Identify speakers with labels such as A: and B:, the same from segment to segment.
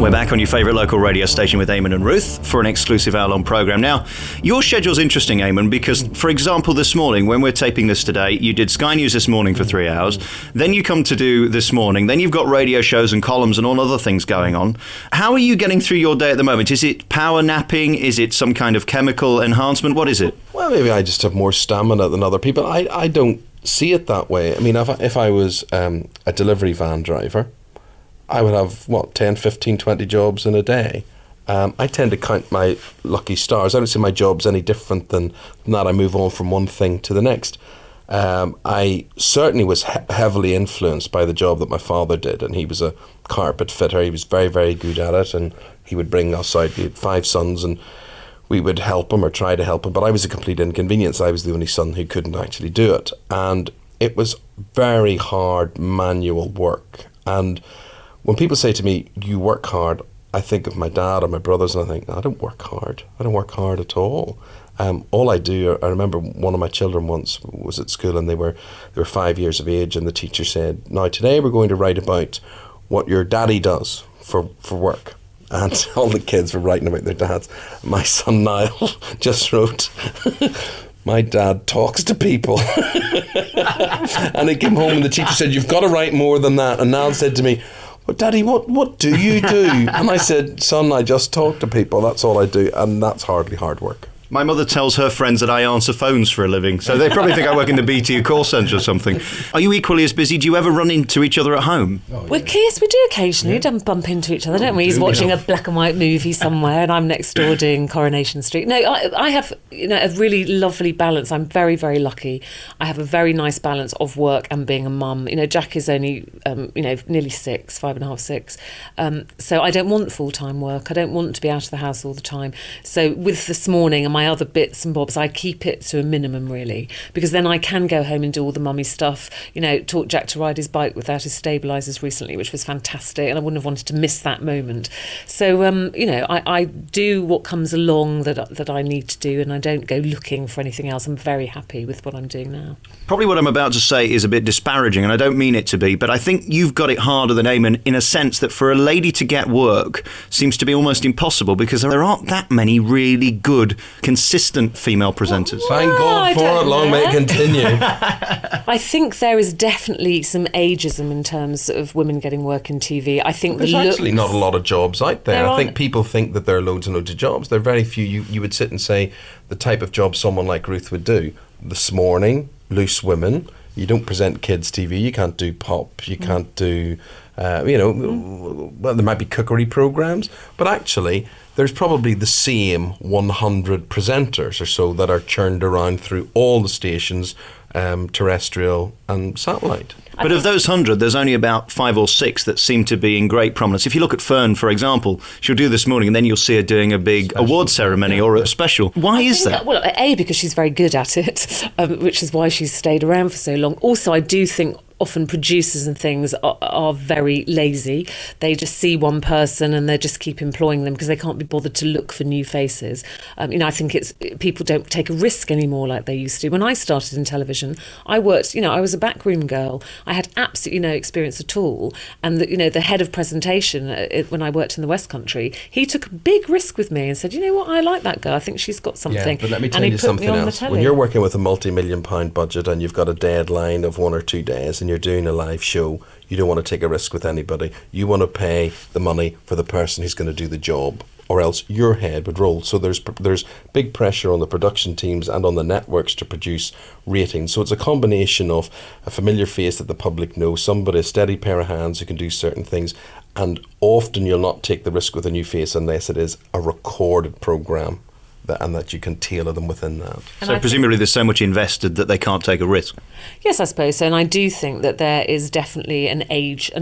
A: We're back on your favourite local radio station with Eamonn and Ruth for an exclusive hour-long programme. Now, your schedule's interesting, Eamonn, because, for example, this morning, when we're taping this today, you did Sky News this morning for 3 hours, then you come to do This Morning, then you've got radio shows and columns and all other things going on. How are you getting through your day at the moment? Is it power napping? Is it some kind of chemical enhancement? What is it?
B: Well, maybe I just have more stamina than other people. I don't see it that way. I mean, if I was a delivery van driver, I would have, 10, 15, 20 jobs in a day. I tend to count my lucky stars. I don't see my jobs any different than that. I move on from one thing to the next. I certainly was heavily influenced by the job that my father did, and he was a carpet fitter. He was very, very good at it, and he would bring us out. He had 5 sons, and we would help him or try to help him, but I was a complete inconvenience. I was the only son who couldn't actually do it. And it was very hard manual work. And when people say to me, you work hard, I think of my dad or my brothers, and I think, I don't work hard. I don't work hard at all. All I do, I remember one of my children once was at school, and they were 5 years of age, and the teacher said, now today we're going to write about what your daddy does for work. And all the kids were writing about their dads. My son Niall just wrote, my dad talks to people. And he came home and the teacher said, you've got to write more than that. And Niall said to me, well, Daddy, what do you do? And I said, son, I just talk to people. That's all I do. And that's hardly hard work.
A: My mother tells her friends that I answer phones for a living, so they probably think I work in the BT call centre or something. Are you equally as busy? Do you ever run into each other at home?
C: Oh, yeah. Yes, we do occasionally. We bump into each other, don't we? He's watching a black and white movie somewhere, and I'm next door doing Coronation Street. No, I have a really lovely balance. I'm very, very lucky. I have a very nice balance of work and being a mum. Jack is only nearly 6, 5.5, 6. So I don't want full-time work. I don't want to be out of the house all the time. So with This Morning and my other bits and bobs, I keep it to a minimum, really, because then I can go home and do all the mummy stuff. Taught Jack to ride his bike without his stabilisers recently, which was fantastic, and I wouldn't have wanted to miss that moment. So I do what comes along that I need to do, and I don't go looking for anything else. I'm very happy with what I'm doing now.
A: Probably what I'm about to say is a bit disparaging, and I don't mean it to be, but I think you've got it harder than Eamonn in a sense that for a lady to get work seems to be almost impossible, because there aren't that many really good, consistent female presenters.
B: Thank God for it. Long may it continue.
C: I think there is definitely some ageism in terms of women getting work in TV. I think
B: there's actually not a lot of jobs out there. I think people think that there are loads and loads of jobs. There are very few. You would sit and say the type of job someone like Ruth would do. This Morning, Loose Women. You don't present kids TV. You can't do pop. You can't do, well, there might be cookery programs, but actually there's probably the same 100 presenters or so that are churned around through all the stations, terrestrial and satellite.
A: But of those 100, there's only about 5 or 6 that seem to be in great prominence. If you look at Fern, for example, she'll do This Morning and then you'll see her doing a big award ceremony or a special. Why is that?
C: Well, A, because she's very good at it, which is why she's stayed around for so long. Also, I do think often producers and things are very lazy. They just see one person and they just keep employing them because they can't be bothered to look for new faces. I think people don't take a risk anymore like they used to. When I started in television, I worked, I was a backroom girl. I had absolutely no experience at all. And the head of presentation when I worked in the West Country, he took a big risk with me and said, you know what, I like that girl. I think she's got something.
B: Yeah, but let me tell you something else. When you're working with a multi-million-pound budget and you've got a deadline of 1 or 2 days and you're doing a live show, you don't want to take a risk with anybody. You want to pay the money for the person who's going to do the job, or else your head would roll. So there's big pressure on the production teams and on the networks to produce ratings. So it's a combination of a familiar face that the public knows, somebody, a steady pair of hands who can do certain things, and often you'll not take the risk with a new face unless it is a recorded programme. And that you can tailor them within that.
A: So presumably there's so much invested that they can't take a risk.
C: Yes, I suppose so. And I do think that there is definitely an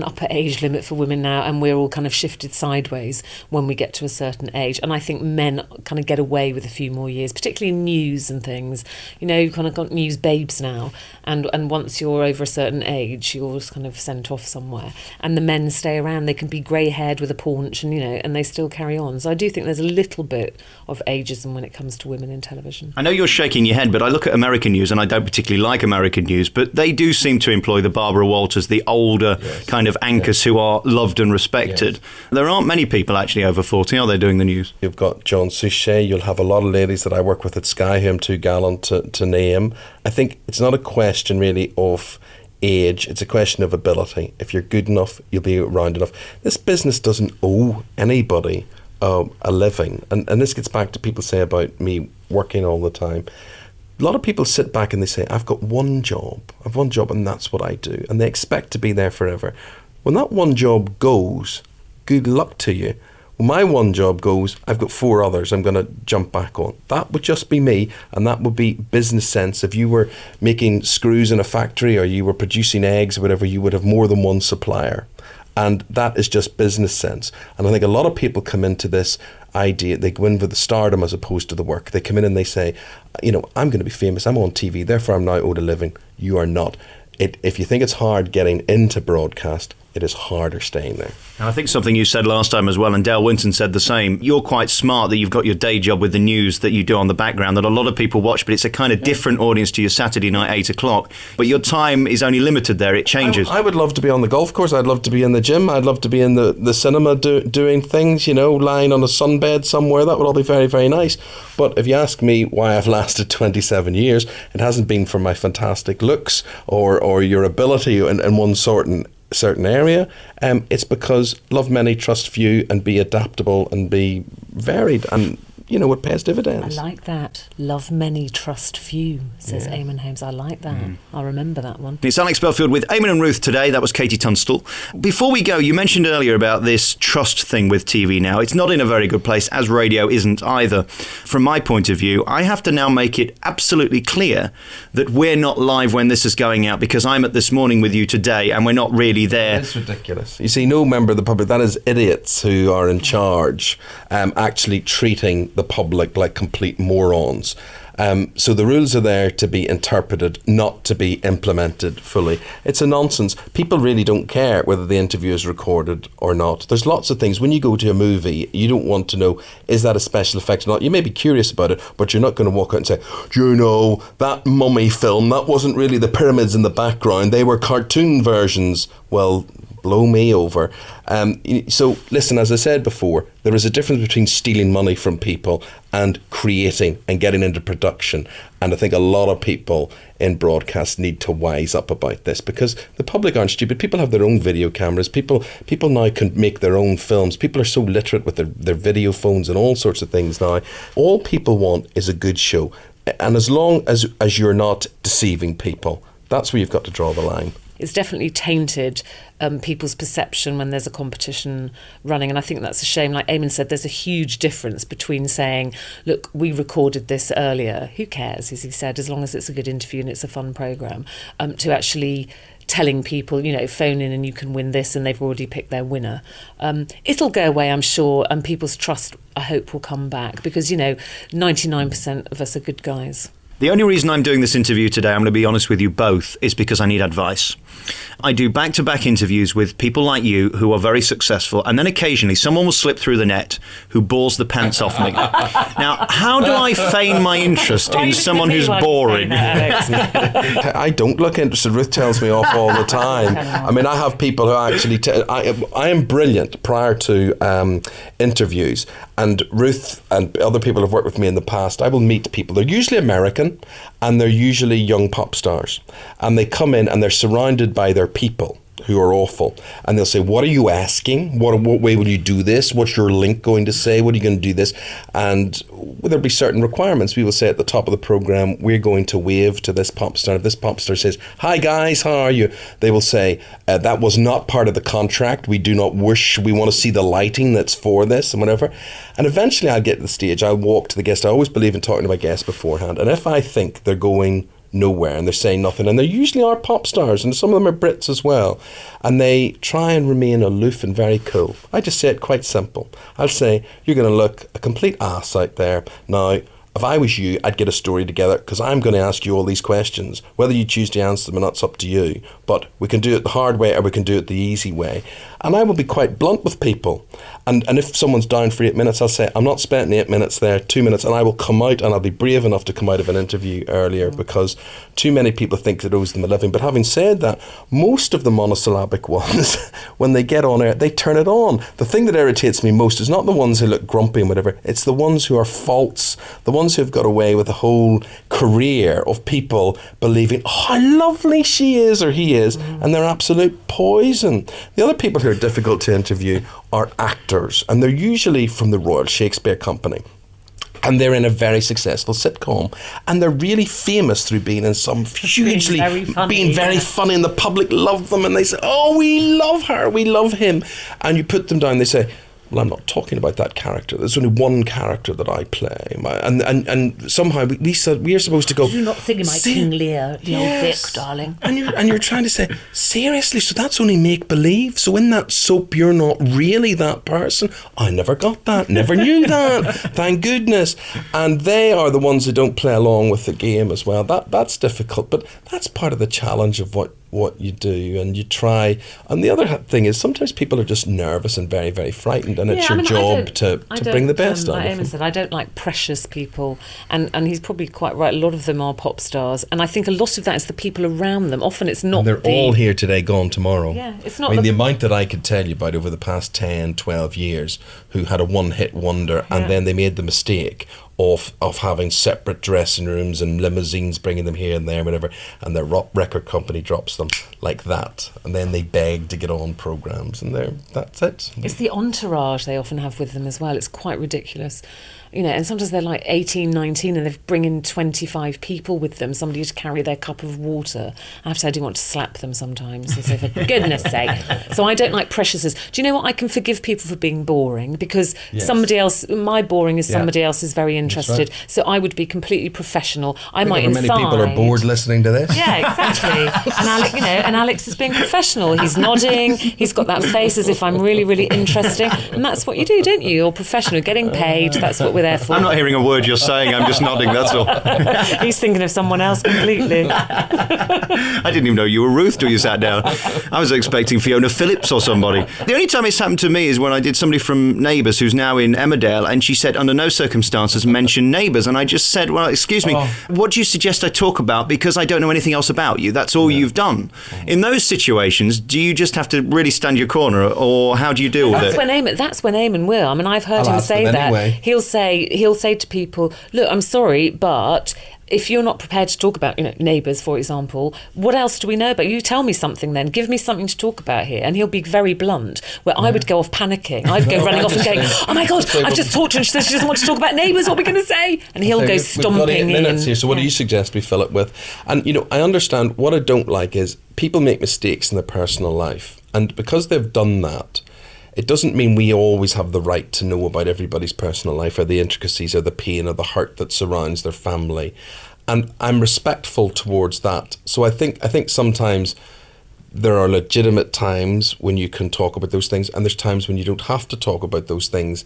C: upper age limit for women now, and we're all kind of shifted sideways when we get to a certain age. And I think men kind of get away with a few more years, particularly in news and things. You've kind of got news babes now, and once you're over a certain age, you're kind of sent off somewhere. And the men stay around. They can be grey-haired with a paunch, and they still carry on. So I do think there's a little bit of ageism when it comes to women in television.
A: I know you're shaking your head, but I look at American news, and I don't particularly like American news, but they do seem to employ the Barbara Walters, the older kind of anchors who are loved and respected. There aren't many people actually over 40, are they, doing the news?
B: You've got John Suchet, you'll have a lot of ladies that I work with at Sky who I'm too gallant to name. I think it's not a question really of age, it's a question of ability. If you're good enough, you'll be around enough. This business doesn't owe anybody a living, and this gets back to people say about me working all the time. A lot of people sit back and they say, I've got one job, and that's what I do, and they expect to be there forever. When that one job goes, good luck to you. When my one job goes, I've got 4 others I'm going to jump back on. That would just be me, and that would be business sense. If you were making screws in a factory or you were producing eggs or whatever, you would have more than one supplier. And that is just business sense. And I think a lot of people come into this idea, they go in with the stardom as opposed to the work. They come in and they say, I'm going to be famous, I'm on TV, therefore I'm now owed a living. You are not. If you think it's hard getting into broadcast, it is harder staying there.
A: And I think something you said last time as well, and Dale Winton said the same, you're quite smart that you've got your day job with the news that you do on the background that a lot of people watch, but it's a kind of different audience to your Saturday night 8 o'clock. But your time is only limited there, it changes.
B: I would love to be on the golf course, I'd love to be in the gym, I'd love to be in the cinema doing things, lying on a sunbed somewhere. That would all be very, very nice. But if you ask me why I've lasted 27 years, it hasn't been for my fantastic looks or your ability in one certain area. It's because love many, trust few, and be adaptable and be varied, and it pays dividends.
C: I like that. Love many, trust few, says Eamonn Holmes. I like that. I'll remember that one.
A: It's Alex Belfield with Eamonn and Ruth today. That was Katie Tunstall. Before we go, you mentioned earlier about this trust thing with TV now. It's not in a very good place, as radio isn't either. From my point of view, I have to now make it absolutely clear that we're not live when this is going out, because I'm at This Morning with you today and we're not really there.
B: It's ridiculous. You see, no member of the public, that is idiots who are in charge, actually treating the public like complete morons. So the rules are there to be interpreted, not to be implemented fully. It's a nonsense. People really don't care whether the interview is recorded or not. There's lots of things. When you go to a movie, you don't want to know, is that a special effect or not? You may be curious about it, but you're not going to walk out and say, that mummy film, that wasn't really the pyramids in the background. They were cartoon versions. Well, blow me over. So listen, as I said before, there is a difference between stealing money from people and creating and getting into production. And I think a lot of people in broadcast need to wise up about this, because the public aren't stupid. People have their own video cameras. People now can make their own films. People are so literate with their video phones and all sorts of things now. All people want is a good show. And as long as you're not deceiving people, that's where you've got to draw the line.
C: It's definitely tainted people's perception when there's a competition running, and I think that's a shame. Like Eamonn said, there's a huge difference between saying, look, we recorded this earlier, who cares, as he said, as long as it's a good interview and it's a fun programme, to actually telling people, phone in and you can win this, and they've already picked their winner. It'll go away, I'm sure, and people's trust, I hope, will come back, because 99% of us are good guys.
A: The only reason I'm doing this interview today, I'm going to be honest with you both, is because I need advice. I do back-to-back interviews with people like you who are very successful, and then occasionally someone will slip through the net who bores the pants off me. Now, how do I feign my interest in someone who's boring?
B: I don't look interested. Ruth tells me off all the time. I mean, I have people who actually... I am brilliant prior to interviews, and Ruth and other people who've worked with me in the past, I will meet people. They're usually American, and they're usually young pop stars. And they come in and they're surrounded by their people who are awful. And they'll say, what are you asking? What way will you do this? What's your link going to say? What are you going to do this? And there'll be certain requirements. We will say at the top of the programme, we're going to wave to this pop star. If this pop star says, hi guys, how are you? They will say, that was not part of the contract. We do not wish, we want to see the lighting that's for this and whatever. And eventually I'll get to the stage. I'll walk to the guest. I always believe in talking to my guests beforehand. And if I think they're going nowhere and they're saying nothing, and they usually are pop stars, and some of them are Brits as well, and they try and remain aloof and very cool, I just say it quite simple. I'll say, you're going to look a complete ass out there. Now, if I was you, I'd get a story together, because I'm going to ask you all these questions. Whether you choose to answer them or not, it's up to you. But we can do it the hard way or we can do it the easy way. And I will be quite blunt with people. And if someone's down for 8 minutes, I'll say, I'm not spending 8 minutes there, 2 minutes, and I will come out, and I'll be brave enough to come out of an interview earlier, because too many people think that owes them a living. But having said that, most of the monosyllabic ones, when they get on air, they turn it on. The thing that irritates me most is not the ones who look grumpy and whatever, it's the ones who are false, the ones who have got away with a whole career of people believing, oh, how lovely she is or he is, and they're absolute poison. The other people who are difficult to interview are actors, and they're usually from the Royal Shakespeare Company. And they're in a very successful sitcom, and they're really famous through being in some hugely being very funny, and the public love them, and they say, oh, we love her, we love him. And you put them down, they say, well, I'm not talking about that character. There's only one character that I play. And somehow we said we are supposed to go,
C: you're not singing my King Lear, the old Vic, darling.
B: And you're trying to say, seriously, so that's only make-believe? So in that soap, you're not really that person? I never got that, never knew that, thank goodness. And they are the ones who don't play along with the game as well. That's difficult, but that's part of the challenge of what you do, and you try. And the other thing is, sometimes people are just nervous and very, very frightened, and it's your job to bring the best out of them.
C: Like Eamonn said, I don't like precious people, and he's probably quite right. A lot of them are pop stars, and I think a lot of that is the people around them. Often it's not.
B: And they're all here today, gone tomorrow.
C: Yeah, it's not.
B: I mean, the amount that I could tell you about over the past 10, 12 years who had a one-hit wonder, and then they made the mistake of having separate dressing rooms and limousines bringing them here and there and whatever, and their record company drops them like that, and then they beg to get on programmes, and that's it.
C: It's the entourage they often have with them as well. It's quite ridiculous. And sometimes they're like 18, 19, and they bring in 25 people with them, somebody to carry their cup of water. I have to say, I do want to slap them sometimes and say, for goodness sake. So I don't like preciousness. Do you know what? I can forgive people for being boring, because somebody else, my boring is somebody else is very interested. Right. So I would be completely professional. I might inside.
B: Many people are bored listening to this.
C: Yeah, exactly. And Alex is being professional. He's nodding. He's got that face as if I'm really, really interesting. And that's what you do, don't you? You're professional, getting paid. That's what we're there for.
A: I'm not hearing a word you're saying, I'm just nodding, that's all.
C: He's thinking of someone else completely.
A: I didn't even know you were Ruth till you sat down. I was expecting Fiona Phillips or somebody. The only time it's happened to me is when I did somebody from Neighbours who's now in Emmerdale, and she said, under no circumstances mention Neighbours. And I just said, well, excuse me, what do you suggest I talk about? Because I don't know anything else about you. That's all you've done. In those situations, do you just have to really stand your corner, or how do you deal with it?
C: That's when Eamonn will. I mean, I've heard him say that. Anyway. He'll say to people, look, I'm sorry, but if you're not prepared to talk about, Neighbours, for example, what else do we know about you? Tell me something then. Give me something to talk about here. And he'll be very blunt, where I would go off panicking. I'd go running off and going, oh my God, I've just talked to her and she says she doesn't want to talk about Neighbours. What are we going to say? And he'll go stomping in. We've got 8 minutes
B: here, so what do you suggest we fill it with? And, I understand, what I don't like is people make mistakes in their personal life. And because they've done that, it doesn't mean we always have the right to know about everybody's personal life, or the intricacies, or the pain, or the hurt that surrounds their family. And I'm respectful towards that. So I think sometimes there are legitimate times when you can talk about those things, and there's times when you don't have to talk about those things.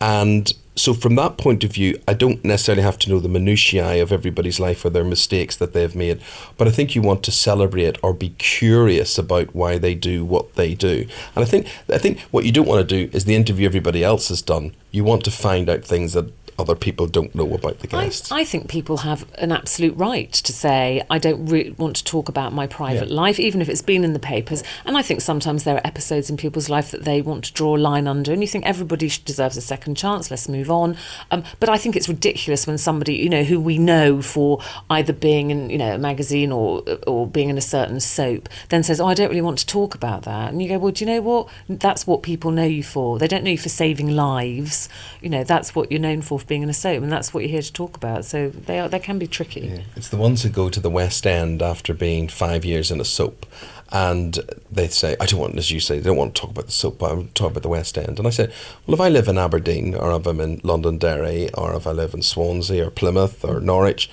B: And so from that point of view, I don't necessarily have to know the minutiae of everybody's life or their mistakes that they've made. But I think you want to celebrate or be curious about why they do what they do. And I think what you don't want to do is the interview everybody else has done. You want to find out things that other people don't know about the guests.
C: I think people have an absolute right to say, I don't want to talk about my private life, even if it's been in the papers. And I think sometimes there are episodes in people's life that they want to draw a line under, and you think everybody deserves a second chance, let's move on. But I think it's ridiculous when somebody, who we know for either being in, a magazine or being in a certain soap, then says, I don't really want to talk about that. And you go, well, do you know what? That's what people know you for. They don't know you for saving lives. That's what you're known for being in a soap, and that's what you're here to talk about. So they can be tricky.
B: Yeah. It's the ones who go to the West End after being 5 years in a soap, and they say, I don't want, as you say, they don't want to talk about the soap, but I'm talking about the West End. And I said, well, if I live in Aberdeen, or if I'm in Londonderry, or if I live in Swansea or Plymouth or Norwich,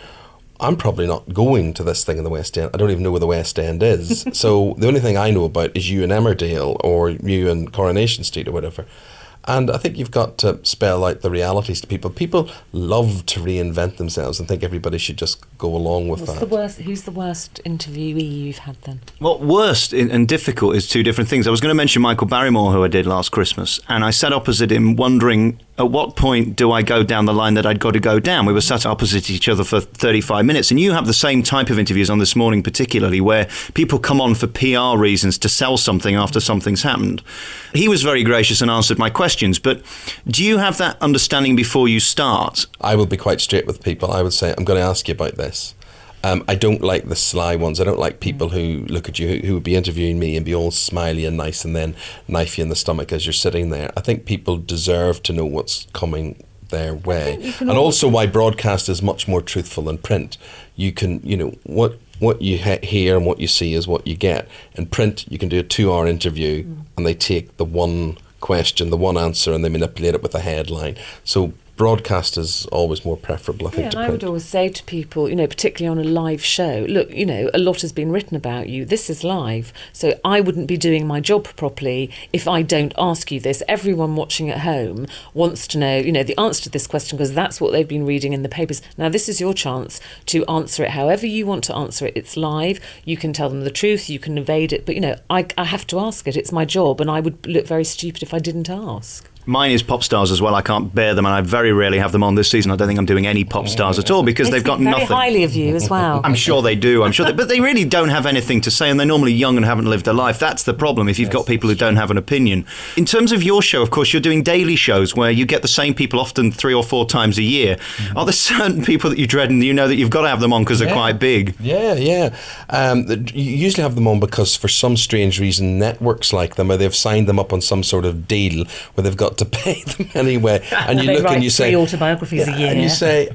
B: I'm probably not going to this thing in the West End. I don't even know where the West End is. So the only thing I know about is you in Emmerdale, or you in Coronation Street or whatever. And I think you've got to spell out the realities to people. People love to reinvent themselves and think everybody should just go along with that.
C: Who's the worst interviewee you've had then?
A: Well, worst and difficult is two different things. I was going to mention Michael Barrymore, who I did last Christmas, and I sat opposite him wondering at what point do I go down the line that I'd got to go down. We were sat opposite each other for 35 minutes, and you have the same type of interviews on This Morning particularly, where people come on for PR reasons to sell something after something's happened. He was very gracious and answered my questions, but do you have that understanding before you start?
B: I will be quite straight with people. I would say, I'm going to ask you about this. I don't like the sly ones. I don't like people who look at you, who would be interviewing me and be all smiley and nice and then knife you in the stomach as you're sitting there. I think people deserve to know what's coming their way. And also why broadcast is much more truthful than print. You can, what you hear and what you see is what you get. In print, you can do a 2-hour interview and they take the one question, the one answer, and they manipulate it with a headline. So broadcast is always more preferable, I think, to print.
C: I would always say to people, particularly on a live show, look, a lot has been written about you. This is live. So I wouldn't be doing my job properly if I don't ask you this. Everyone watching at home wants to know, the answer to this question because that's what they've been reading in the papers. Now, this is your chance to answer it however you want to answer it. It's live. You can tell them the truth. You can evade it. But, I have to ask it. It's my job. And I would look very stupid if I didn't ask.
A: Mine is pop stars as well. I can't bear them, and I very rarely have them on this season. I don't think I'm doing any pop stars at all because they've got nothing.
C: Very highly of you as well.
A: I'm sure they do. But they really don't have anything to say, and they're normally young and haven't lived their life. That's the problem if you've got people who don't have an opinion. In terms of your show, of course, you're doing daily shows where you get the same people often 3 or 4 times a year. Are there certain people that you dread and you know that you've got to have them on because they're quite big?
B: Yeah. You usually have them on because for some strange reason networks like them, or they've signed them up on some sort of deal where they've got to pay them anyway, and you look and you say
C: 3 autobiographies a year,
B: and you say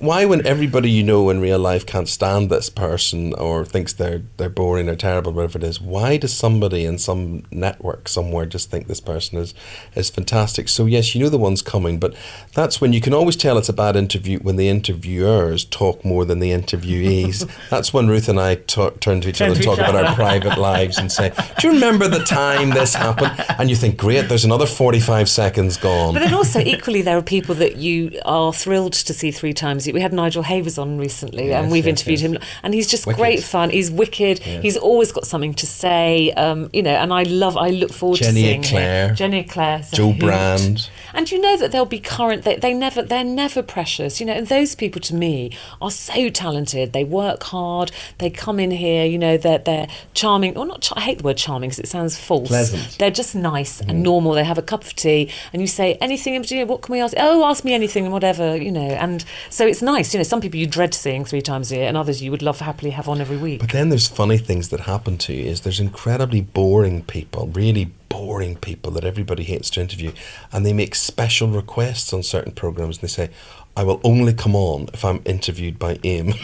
B: why when everybody you know in real life can't stand this person or thinks they're boring or terrible, whatever it is, why does somebody in some network somewhere just think this person is fantastic? So yes, the one's coming, but that's when you can always tell it's a bad interview when the interviewers talk more than the interviewees. That's when Ruth and I turn to each other and talk about our private lives and say, do you remember the time this happened? And you think, great, there's another 45 seconds gone.
C: But then also equally there are people that you are thrilled to see 3 times. We had Nigel Havers on recently and we've interviewed him, and he's just great fun. He's wicked. He's always got something to say, and I look forward to seeing Jenny Eclair,
B: Joe Brand.
C: And that they'll be current. They're never precious. And those people to me are so talented. They work hard. They come in here. They're charming. Or not. I hate the word charming because it sounds false.
B: Pleasant.
C: They're just nice and normal. They have a cup of tea, and you say anything in particular. What can we ask? Oh, ask me anything, whatever. And so it's nice. Some people you dread seeing 3 times a year, and others you would love to happily have on every week.
B: But then there's funny things that happen to you. There's incredibly boring people, really boring people that everybody hates to interview, and they make special requests on certain programs, and they say, I will only come on if I'm interviewed by Eamonn.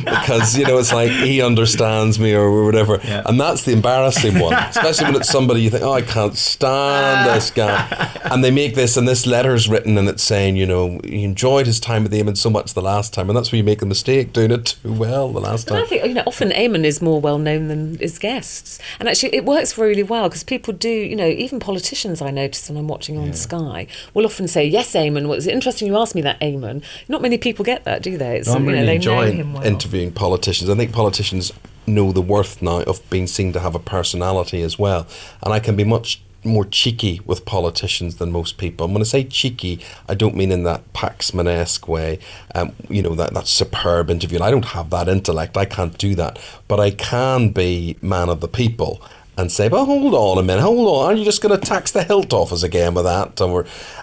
B: Because, it's like he understands me or whatever. Yeah. And that's the embarrassing one, especially when it's somebody you think, I can't stand this guy. And they make this, and this letter's written, and it's saying, he enjoyed his time with Eamonn so much the last time. And that's where you make the mistake, doing it too well the last time.
C: I think, often Eamonn is more well known than his guests. And actually, it works really well because people do, even politicians I notice when I'm watching on Sky will often say, yes, Eamonn, was it interesting you asked me that, Eamonn? Not many people get that, do they? It's,
B: I'm really
C: they
B: enjoying
C: know him well.
B: Interviewing politicians. I think politicians know the worth now of being seen to have a personality as well. And I can be much more cheeky with politicians than most people. And when I say cheeky, I don't mean in that Paxman-esque way, that superb interview. I don't have that intellect. I can't do that. But I can be man of the people and say, but hold on a minute, aren't you just going to tax the hilt off us again with that?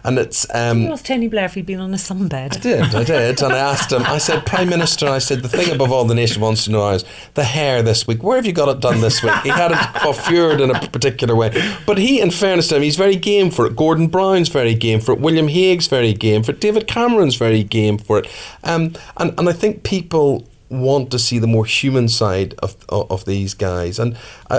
B: And it's...
C: You asked Tony Blair if he'd been on a sunbed.
B: I did. And I asked him, I said, Prime Minister, I said, the thing above all the nation wants to know is the hair this week. Where have you got it done this week? He had it coiffured in a particular way. But he, in fairness to him, he's very game for it. Gordon Brown's very game for it. William Hague's very game for it. David Cameron's very game for it. And I think people want to see the more human side of these guys, and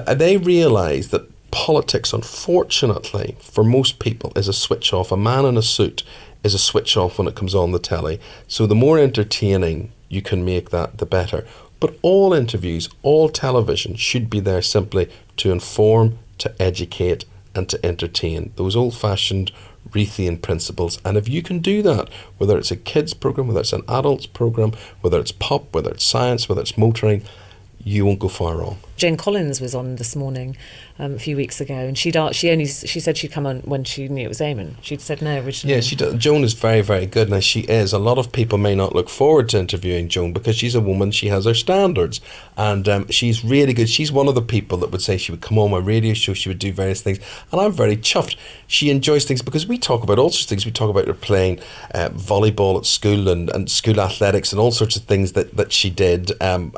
B: they realise that politics, unfortunately, for most people, is a switch off. A man in a suit is a switch off when it comes on the telly. So the more entertaining you can make that, the better. But all interviews, all television should be there simply to inform, to educate, and to entertain. Those old-fashioned Reithian principles. And if you can do that, whether it's a kids program, whether it's an adults program, whether it's pop, whether it's science, whether it's motoring, you won't go far wrong.
C: Jane Collins was on this morning a few weeks ago, and she said she'd come on when she knew it was Eamonn. She'd said no originally.
B: Yeah, she does. Joan is very, very good, and she is. A lot of people may not look forward to interviewing Joan because she's a woman, she has her standards, and she's really good. She's one of the people that would say she would come on my radio show, she would do various things, and I'm very chuffed. She enjoys things because we talk about all sorts of things. We talk about her playing volleyball at school and school athletics and all sorts of things that she did, and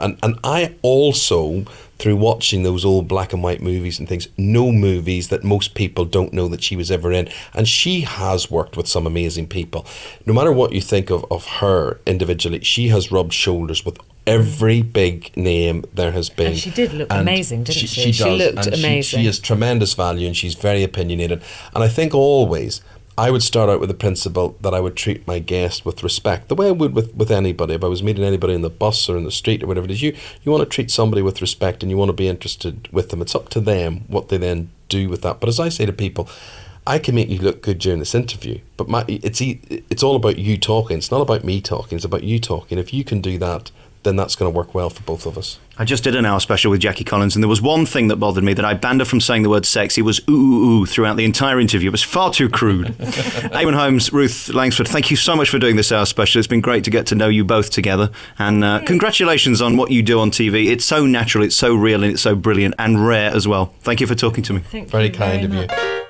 B: I also, through watching those old black and white movies and things, know movies that most people don't know that she was ever in. And she has worked with some amazing people. No matter what you think of her individually, she has rubbed shoulders with every big name there has been.
C: And she did look amazing, didn't she?
B: She does.
C: She looked amazing.
B: She has tremendous value, and she's very opinionated. And I think always I would start out with the principle that I would treat my guest with respect, the way I would with anybody. If I was meeting anybody in the bus or in the street or whatever it is, you want to treat somebody with respect, and you want to be interested with them. It's up to them what they then do with that. But as I say to people, I can make you look good during this interview, but it's all about you talking. It's not about me talking. It's about you talking. If you can do that, then that's going to work well for both of us.
A: I just did an hour special with Jackie Collins, and there was one thing that bothered me, that I banned her from saying the word sexy was ooh, ooh, ooh throughout the entire interview. It was far too crude. Eamonn Holmes, Ruth Langsford, thank you so much for doing this hour special. It's been great to get to know you both together, and congratulations on what you do on TV. It's so natural, it's so real, and it's so brilliant and rare as well. Thank you for talking to me.
C: Thank
B: Very
C: you
B: kind of
C: much.
B: you.